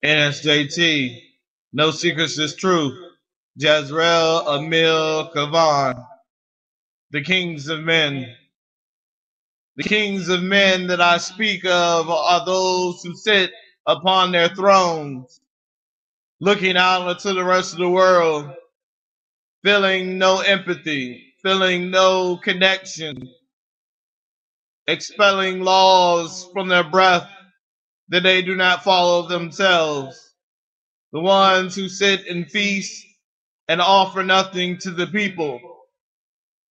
NSJT, No Secrets is Truth, Jezreel, Emil, Kavan, the kings of men. The kings of men that I speak of are those who sit upon their thrones, looking out into the rest of the world, feeling no empathy, feeling no connection, expelling laws from their breath that they do not follow themselves. The ones who sit and feast and offer nothing to the people.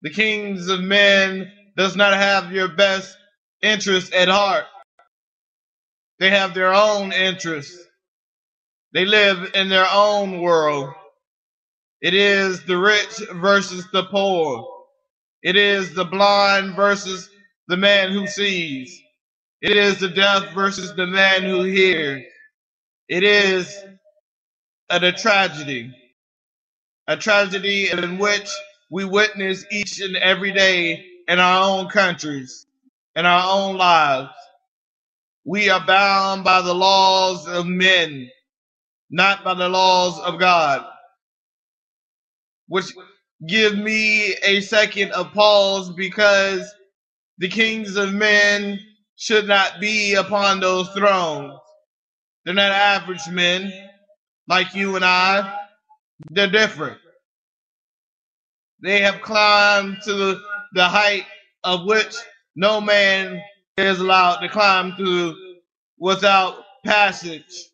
The kings of men does not have your best interest at heart. They have their own interests. They live in their own world. It is the rich versus the poor. It is the blind versus the man who sees. It is the deaf versus the man who hears. It is a tragedy in which we witness each and every day in our own countries, in our own lives. We are bound by the laws of men, not by the laws of God, which give me a second of pause because the kings of men should not be upon those thrones. They're not average men like you and I. They're different. They have climbed to the height of which no man is allowed to climb to without passage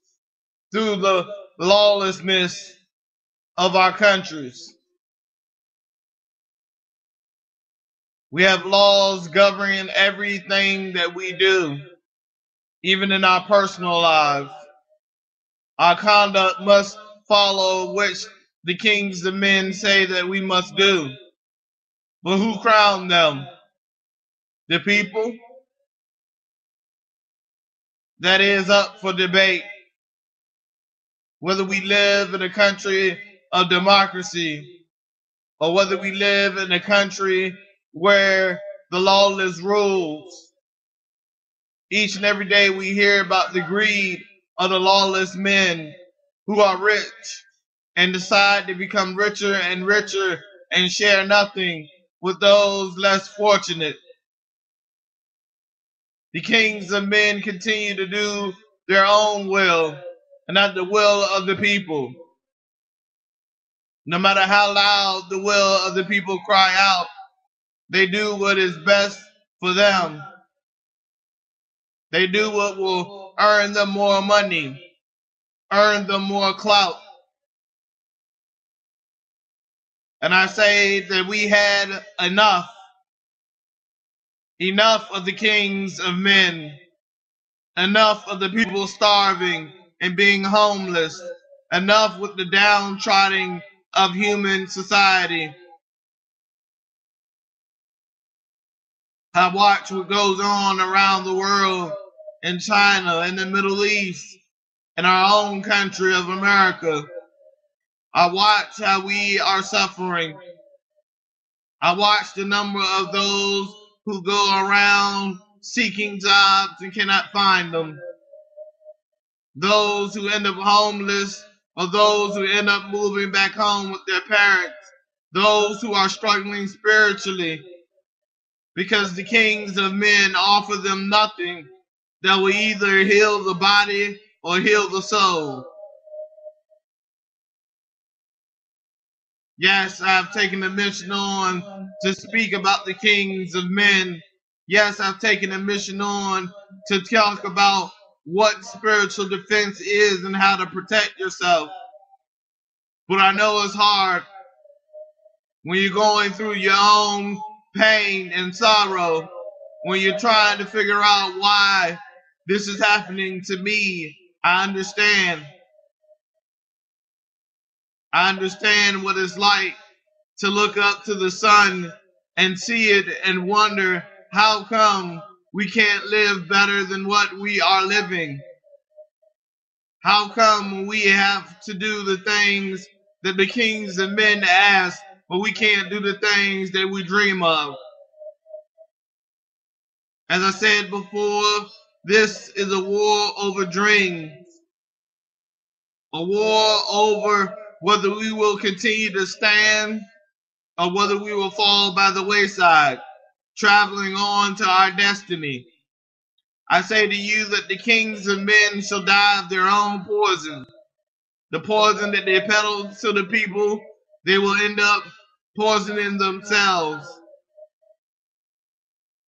through the lawlessness of our countries. We have laws governing everything that we do, even in our personal lives. Our conduct must follow which the kings of men say that we must do. But who crowned them? The people? That is up for debate. Whether we live in a country of democracy or whether we live in a country where the lawless rules. Each and every day we hear about the greed of the lawless men who are rich and decide to become richer and richer and share nothing with those less fortunate. The kings of men continue to do their own will and not the will of the people. No matter how loud the will of the people cry out, they do what is best for them. They do what will earn them more money, earn them more clout. And I say that we had enough of the kings of men, enough of the people starving and being homeless, enough with the downtrodden of human society. I watch what goes on around the world, in China, in the Middle East, in our own country of America. I watch how we are suffering. I watch the number of those who go around seeking jobs and cannot find them. Those who end up homeless, or those who end up moving back home with their parents. Those who are struggling spiritually, because the kings of men offer them nothing that will either heal the body or heal the soul. Yes, I've taken a mission on to speak about the kings of men. Yes, I've taken a mission on to talk about what spiritual defense is and how to protect yourself. But I know it's hard when you're going through your own pain and sorrow, when you're trying to figure out why this is happening to me. I understand. I understand what it's like to look up to the sun and see it and wonder how come we can't live better than what we are living. How come we have to do the things that the kings of men ask, but we can't do the things that we dream of? As I said before, this is a war over dreams. A war over whether we will continue to stand or whether we will fall by the wayside, traveling on to our destiny. I say to you that the kings of men shall die of their own poison. The poison that they peddle to the people, they will end up poisoning themselves.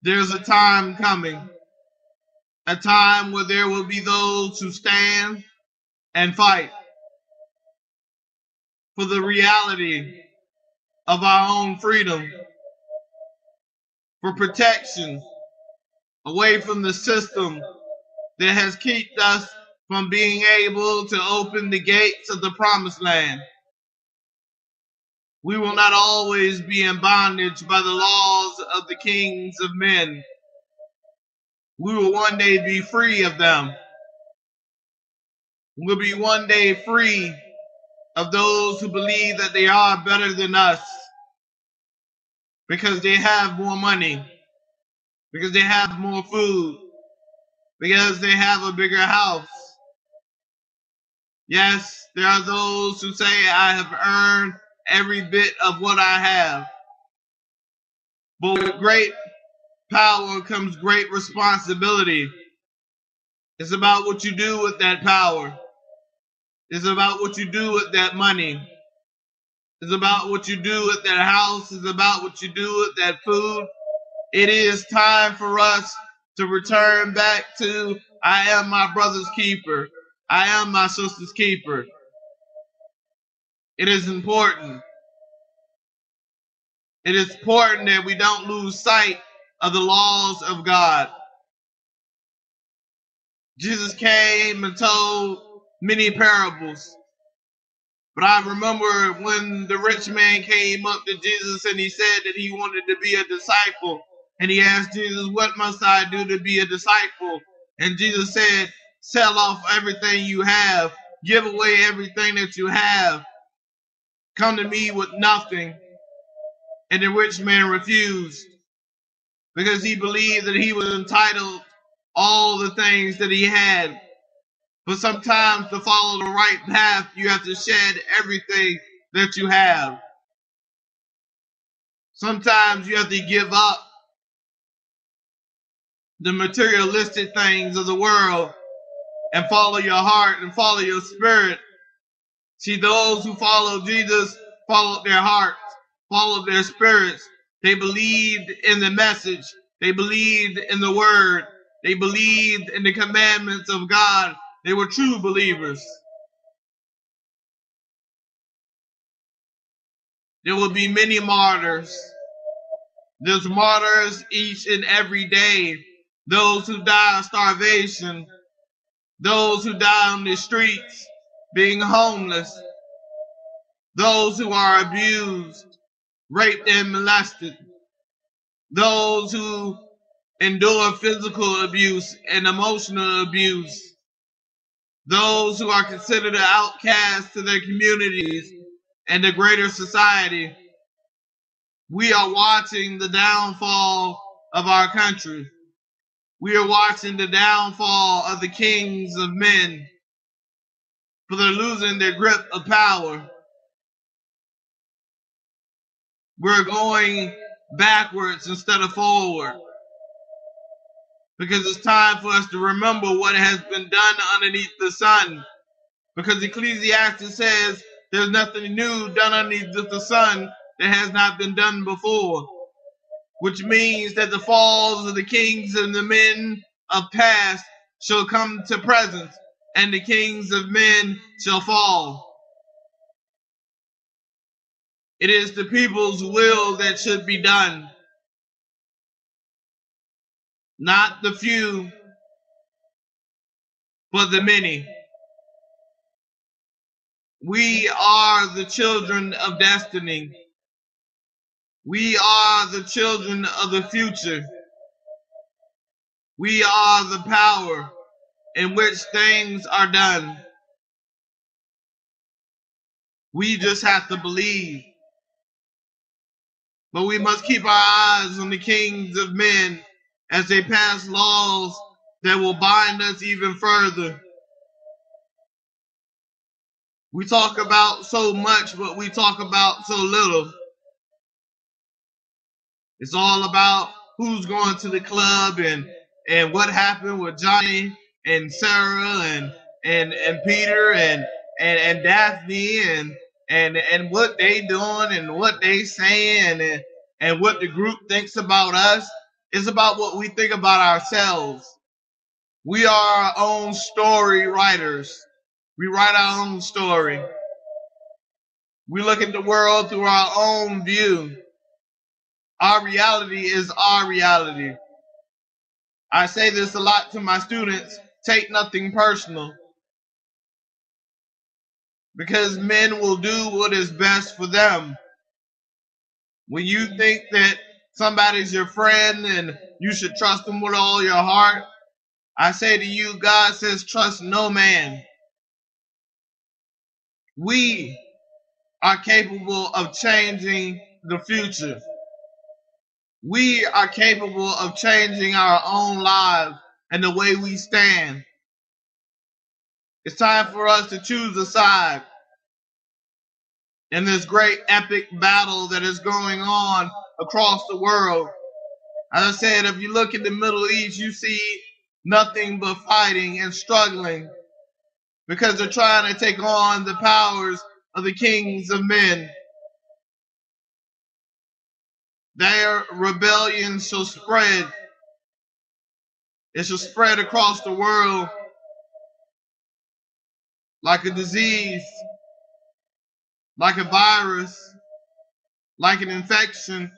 There's a time coming, a time where there will be those who stand and fight for the reality of our own freedom, for protection away from the system that has kept us from being able to open the gates of the promised land. We will not always be in bondage by the laws of the kings of men. We will one day be free of them. We'll be one day free of those who believe that they are better than us because they have more money, because they have more food, because they have a bigger house. Yes, there are those who say, I have earned every bit of what I have. But with great power comes great responsibility. It's about what you do with that power. It's about what you do with that money. It's about what you do with that house. It's about what you do with that food. It is time for us to return back to, I am my brother's keeper. I am my sister's keeper. It is important. It is important that we don't lose sight of the laws of God. Jesus came and told many parables. But I remember when the rich man came up to Jesus and he said that he wanted to be a disciple. And he asked Jesus, what must I do to be a disciple? And Jesus said, sell off everything you have. Give away everything that you have. Come to me with nothing. And the rich man refused because he believed that he was entitled all the things that he had. But sometimes to follow the right path, you have to shed everything that you have. Sometimes you have to give up the materialistic things of the world and follow your heart and follow your spirit. See, those who follow Jesus followed their hearts, followed their spirits. They believed in the message. They believed in the word. They believed in the commandments of God. They were true believers. There will be many martyrs. There's martyrs each and every day. Those who die of starvation. Those who die on the streets being homeless. Those who are abused, raped, and molested. Those who endure physical abuse and emotional abuse. Those who are considered an outcast to their communities and the greater society. We are watching the downfall of our country. We are watching the downfall of the kings of men, for they're losing their grip of power. We're going backwards instead of forward, because it's time for us to remember what has been done underneath the sun. Because Ecclesiastes says there's nothing new done underneath the sun that has not been done before. Which means that the falls of the kings and the men of past shall come to present, and the kings of men shall fall. It is the people's will that should be done. Not the few, but the many. We are the children of destiny. We are the children of the future. We are the power in which things are done. We just have to believe. But we must keep our eyes on the kings of men as they pass laws that will bind us even further. We talk about so much, but we talk about so little. It's all about who's going to the club and what happened with Johnny and Sarah and Peter and Daphne and what they doing and what they saying and what the group thinks about us. It's about what we think about ourselves. We are our own story writers. We write our own story. We look at the world through our own view. Our reality is our reality. I say this a lot to my students, take nothing personal. Because men will do what is best for them. When you think that somebody's your friend and you should trust them with all your heart, I say to you, God says, trust no man. We are capable of changing the future. We are capable of changing our own lives and the way we stand. It's time for us to choose a side in this great epic battle that is going on across the world. As I said, if you look at the Middle East, you see nothing but fighting and struggling because they're trying to take on the powers of the kings of men. Their rebellion shall spread. It shall spread across the world like a disease, like a virus, like an infection,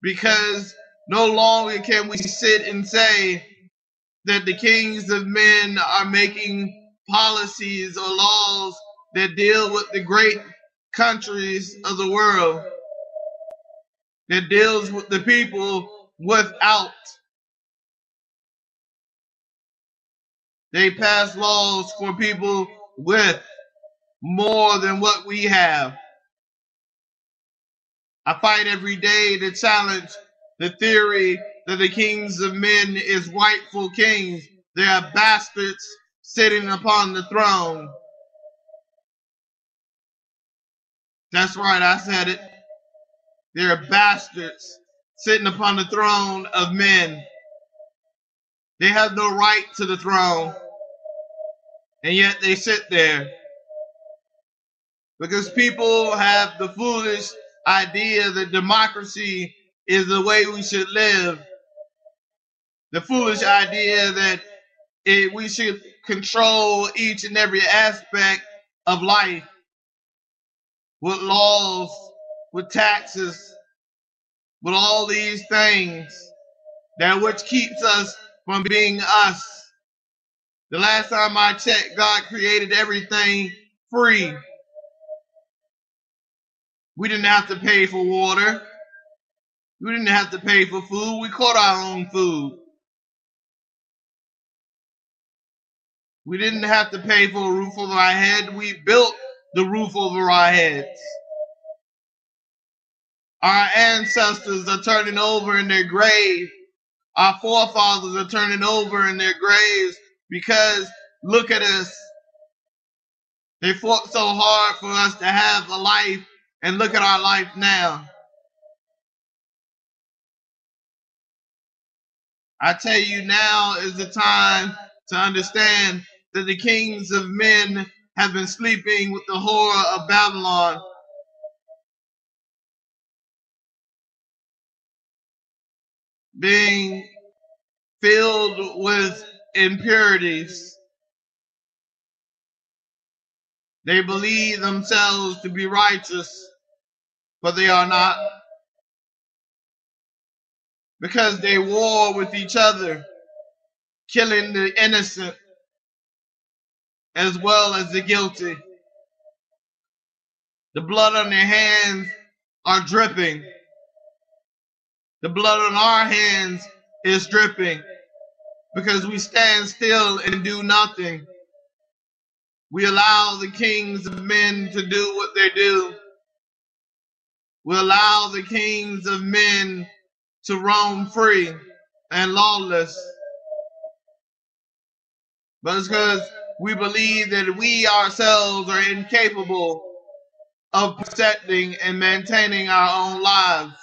because no longer can we sit and say that the kings of men are making policies or laws that deal with the great countries of the world, that deals with the people without. They pass laws for people with more than what we have. I fight every day to challenge the theory that the kings of men is rightful kings. They are bastards sitting upon the throne. That's right, I said it. They're bastards sitting upon the throne of men. They have no right to the throne, and yet they sit there. Because people have the foolish idea that democracy is the way we should live. The foolish idea that we should control each and every aspect of life with laws, with taxes, with all these things that which keeps us from being us. The last time I checked, God created everything free. We didn't have to pay for water. We didn't have to pay for food. We caught our own food. We didn't have to pay for a roof over our head. We built the roof over our heads. Our ancestors are turning over in their grave. Our forefathers are turning over in their graves because look at us. They fought so hard for us to have a life, and look at our life now. I tell you, now is the time to understand that the kings of men have been sleeping with the horror of Babylon. Being filled with impurities. They believe themselves to be righteous, but they are not. Because they war with each other, killing the innocent as well as the guilty. The blood on their hands are dripping. The blood on our hands is dripping because we stand still and do nothing. We allow the kings of men to do what they do. We allow the kings of men to roam free and lawless. But it's because we believe that we ourselves are incapable of protecting and maintaining our own lives.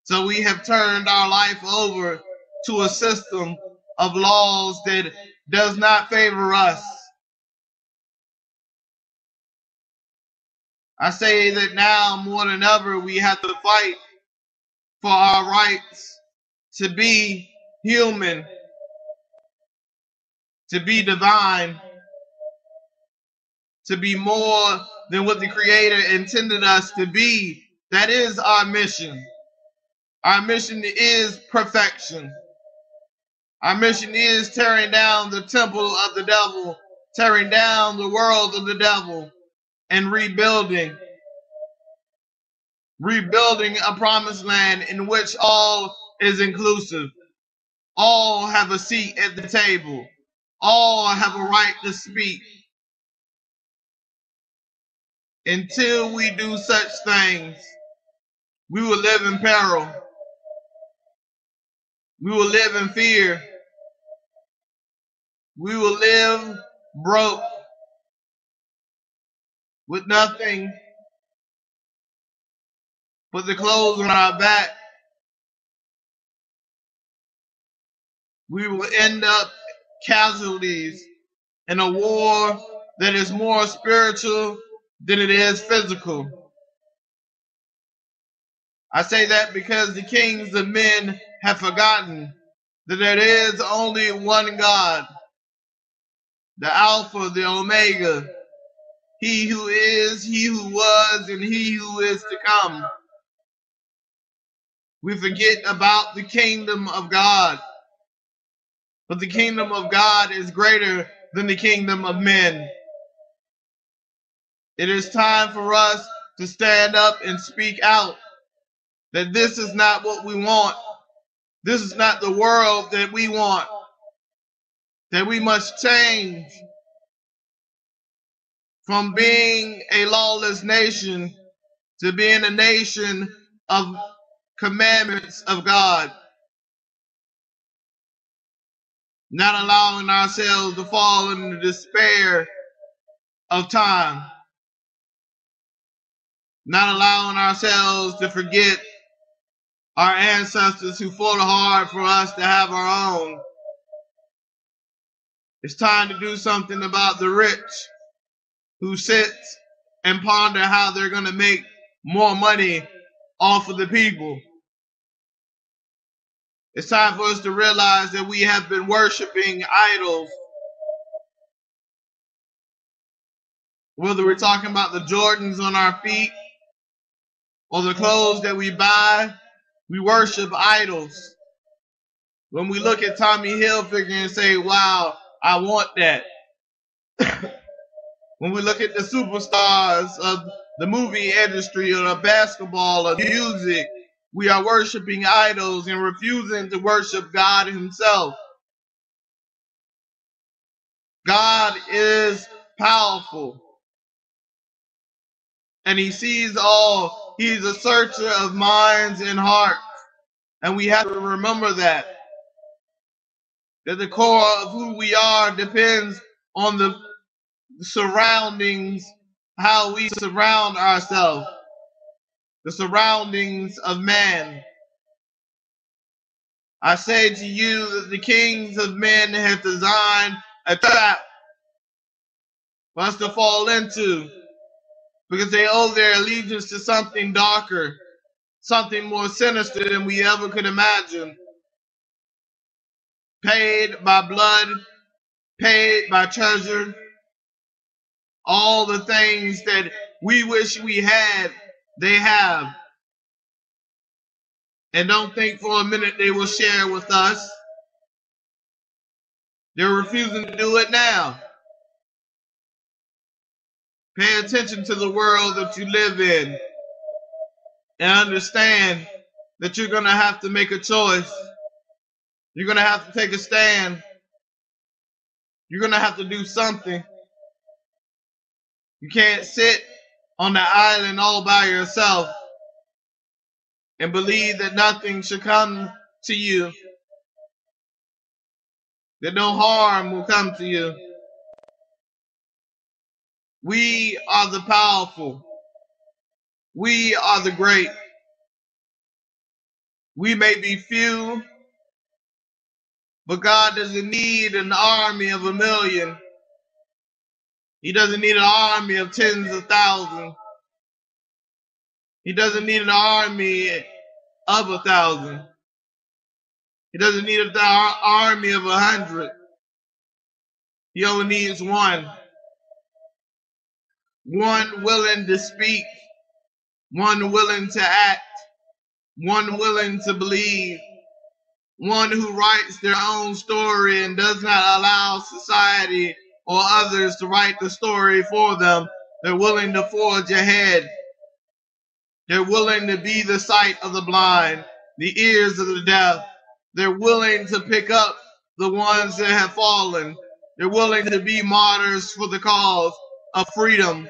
So we have turned our life over to a system of laws that does not favor us. I say that now more than ever we have to fight for our rights to be human, to be divine, to be more than what the Creator intended us to be. That is our mission. Our mission is perfection. Our mission is tearing down the temple of the devil, tearing down the world of the devil, and rebuilding a promised land in which all is inclusive. All have a seat at the table. All have a right to speak. Until we do such things, we will live in peril. We will live in fear. We will live broke with nothing but the clothes on our back. We will end up casualties in a war that is more spiritual than it is physical. I say that because the kings of men have forgotten that there is only one God, the Alpha, the Omega, He who is, He who was, and He who is to come. We forget about the kingdom of God, but the kingdom of God is greater than the kingdom of men. It is time for us to stand up and speak out that this is not what we want. This is not the world that we want. That we must change from being a lawless nation to being a nation of commandments of God. Not allowing ourselves to fall into despair of time. Not allowing ourselves to forget our ancestors who fought hard for us to have our own. It's time to do something about the rich who sit and ponder how they're going to make more money off of the people. It's time for us to realize that we have been worshiping idols. Whether we're talking about the Jordans on our feet or the clothes that we buy, we worship idols. When we look at Tommy Hilfiger and say, wow, I want that. When we look at the superstars of the movie industry or the basketball or music, we are worshiping idols and refusing to worship God Himself. God is powerful. And He sees all. He's a searcher of minds and hearts. And we have to remember that the core of who we are depends on the surroundings, how we surround ourselves, the surroundings of man. I say to you that the kings of men have designed a trap for us to fall into because they owe their allegiance to something darker, something more sinister than we ever could imagine. Paid by blood, paid by treasure, all the things that we wish we had, they have. And don't think for a minute they will share with us. They're refusing to do it now. Pay attention to the world that you live in and understand that you're going to have to make a choice. You're going to have to take a stand. You're going to have to do something. You can't sit on the island all by yourself and believe that nothing should come to you. that no harm will come to you. We are the powerful. We are the great. We may be few, but God doesn't need an army of 1,000,000. He doesn't need an army of tens of thousands. He doesn't need an army of 1,000. He doesn't need an army of 100. He only needs one. One willing to speak. One willing to act. One willing to believe. One who writes their own story and does not allow society or others to write the story for them. They're willing to forge ahead. They're willing to be the sight of the blind, the ears of the deaf. They're willing to pick up the ones that have fallen. They're willing to be martyrs for the cause of freedom.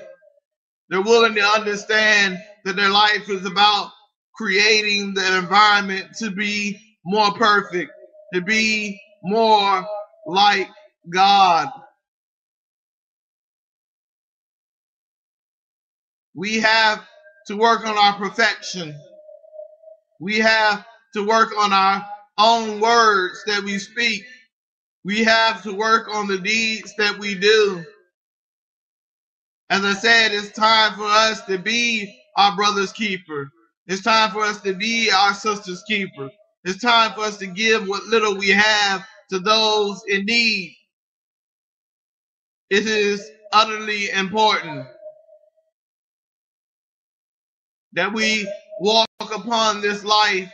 They're willing to understand that their life is about creating the environment to be more perfect, to be more like God. We have to work on our perfection. We have to work on our own words that we speak. We have to work on the deeds that we do. As I said, it's time for us to be our brother's keeper. It's time for us to be our sister's keeper. It's time for us to give what little we have to those in need. It is utterly important that we walk upon this life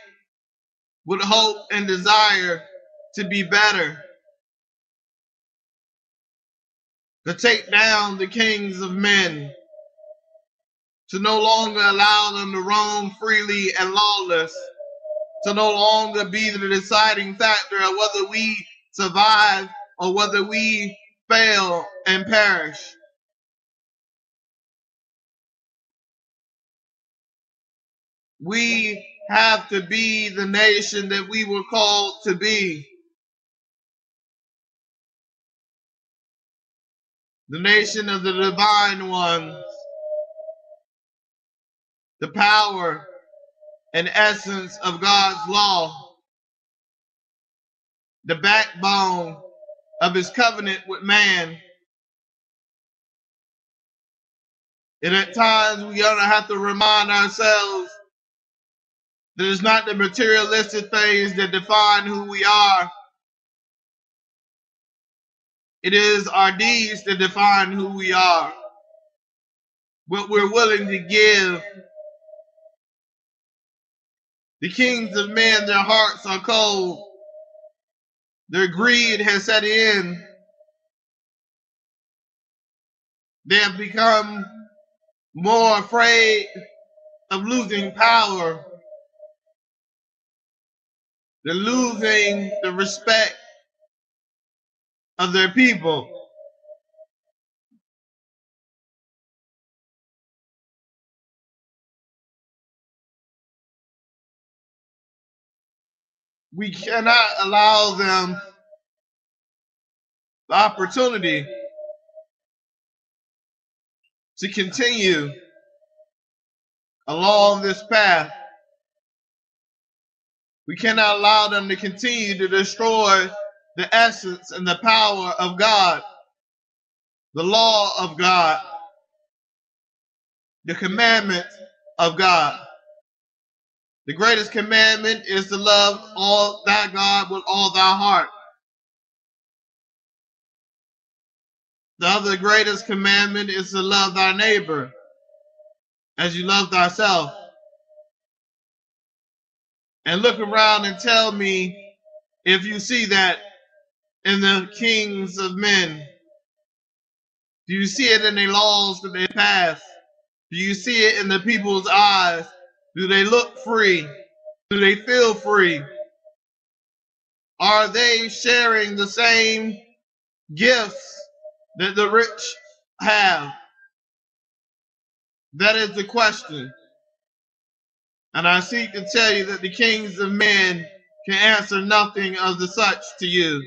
with hope and desire to be better, to take down the kings of men, to no longer allow them to roam freely and lawless, to no longer be the deciding factor of whether we survive or whether we fail and perish. We have to be the nation that we were called to be. The nation of the divine ones. The power and essence of God's law. The backbone of his covenant with man. And at times we gonna have to remind ourselves that it's not the materialistic things that define who we are. It is our deeds that define who we are. What we're willing to give. The kings of men, their hearts are cold. Their greed has set in. They have become more afraid of losing power. They're losing the respect of their people. We cannot allow them the opportunity to continue along this path. We cannot allow them to continue to destroy the essence and the power of God, the law of God, the commandment of God. The greatest commandment is to love all thy God with all thy heart. The other greatest commandment is to love thy neighbor as you love thyself. And look around and tell me if you see that in the kings of men. Do you see it in the laws that they pass? Do you see it in the people's eyes? Do they look free? Do they feel free? Are they sharing the same gifts that the rich have? That is the question. And I seek to tell you that the kings of men can answer nothing of the such to you.